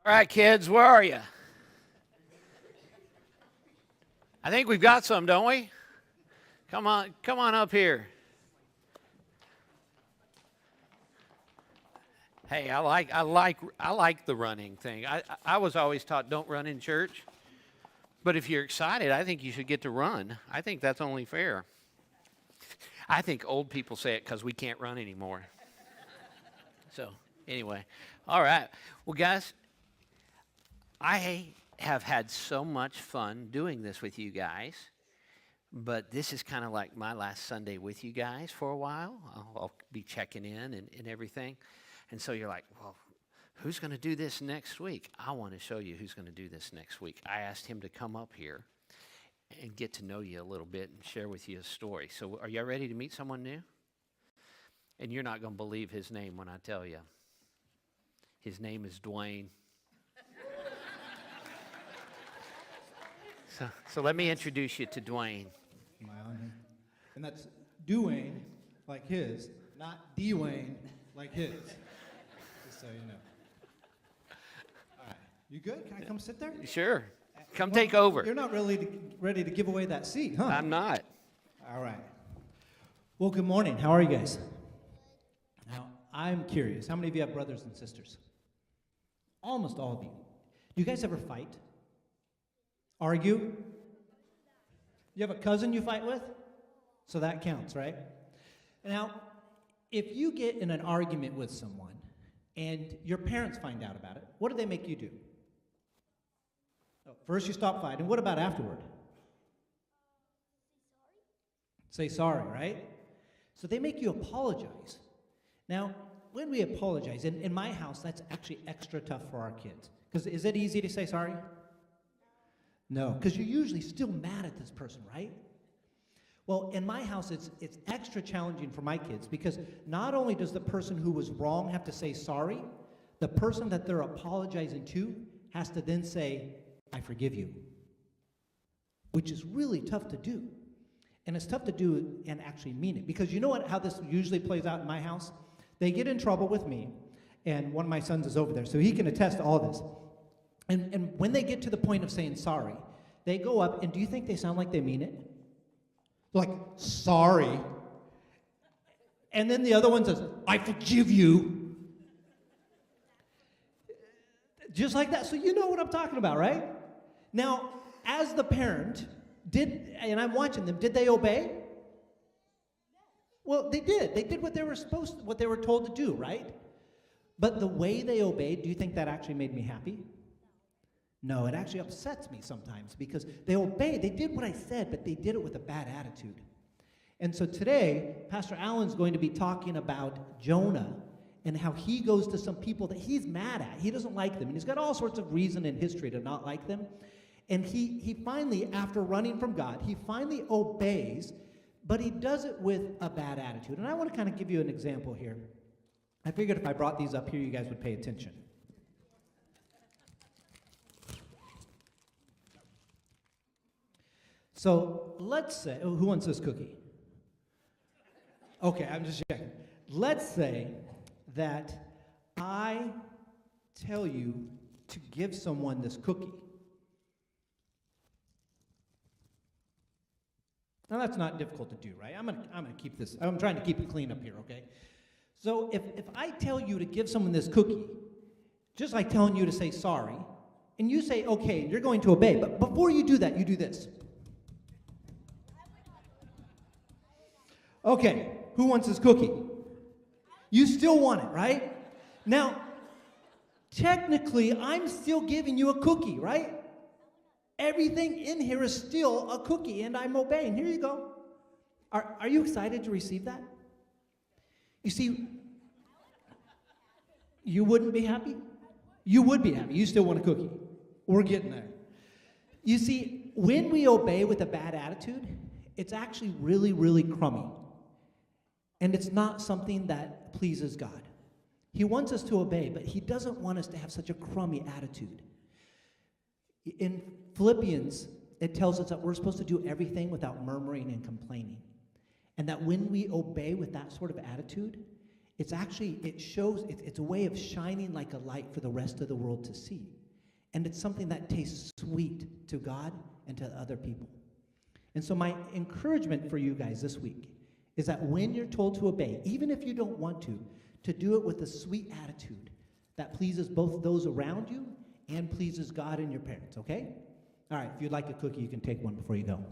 All right, kids, where are you? I think we've got some, don't we? Come on up here. Hey, I like the running thing. I was always taught don't run in church. But if you're excited, I think you should get to run. I think that's only fair. I think old people say it because we can't run anymore. So, anyway. All right. Well, guys, I have had so much fun doing this with you guys. But this is kind of like my last Sunday with you guys for a while. I'll be checking in and everything. And so you're like, well, who's going to do this next week? I want to show you who's going to do this next week. I asked him to come up here and get to know you a little bit and share with you a story. So are you ready to meet someone new? And you're not going to believe his name when I tell you. His name is Duane. So let me introduce you to Duane. Am I on here? And that's Duane, like his, not Dwayne, like his. Just so you know. All right. You good? Can I come sit there? Sure. Come take over. You're not really ready to give away that seat, huh? I'm not. All right. Well, good morning. How are you guys? Now, I'm curious. How many of you have brothers and sisters? Almost all of you. Do you guys ever fight? Argue? You have a cousin you fight with? So that counts, right? Now, if you get in an argument with someone and your parents find out about it, what do they make you do? First you stop fighting. What about afterward? Say sorry, right? So they make you apologize. Now, when we apologize, in my house, that's actually extra tough for our kids. Because is it easy to say sorry? No, because you're usually still mad at this person, right? Well, in my house, it's extra challenging for my kids because not only does the person who was wrong have to say sorry, the person that they're apologizing to has to then say, I forgive you, which is really tough to do. And it's tough to do and actually mean it because you know how this usually plays out in my house? They get in trouble with me, and one of my sons is over there, so he can attest to all this. And when they get to the point of saying sorry, they go up, and do you think they sound like they mean it? They're like, sorry. And then the other one says, I forgive you. Just like that. So you know what I'm talking about, right? Now, as the parent, and I'm watching them, did they obey? Well, they did. They did what they were told to do, right? But the way they obeyed, do you think that actually made me happy? No, it actually upsets me sometimes because they obeyed. They did what I said, but they did it with a bad attitude. And so today, Pastor Allen's going to be talking about Jonah and how he goes to some people that he's mad at. He doesn't like them, and he's got all sorts of reason in history to not like them. And he finally, after running from God, he finally obeys, but he does it with a bad attitude. And I want to kind of give you an example here. I figured if I brought these up here, you guys would pay attention. So let's say, who wants this cookie? Okay, I'm just checking. Let's say that I tell you to give someone this cookie. Now that's not difficult to do, right? I'm gonna keep this. I'm trying to keep it clean up here, okay? So if I tell you to give someone this cookie, just like telling you to say sorry, and you say okay, and you're going to obey, but before you do that, you do this. Okay, who wants this cookie? You still want it, right? Now, technically, I'm still giving you a cookie, right? Everything in here is still a cookie, and I'm obeying. Here you go. Are you excited to receive that? You see, you wouldn't be happy? You would be happy. You still want a cookie. We're getting there. You see, when we obey with a bad attitude, it's actually really, really crummy. And it's not something that pleases God. He wants us to obey, but he doesn't want us to have such a crummy attitude. In Philippians, it tells us that we're supposed to do everything without murmuring and complaining. And that when we obey with that sort of attitude, It's actually, it shows, it's a way of shining like a light for the rest of the world to see. And it's something that tastes sweet to God and to other people. And so my encouragement for you guys this week is that when you're told to obey, even if you don't want to do it with a sweet attitude that pleases both those around you and pleases God and your parents, okay? All right, if you'd like a cookie, you can take one before you go.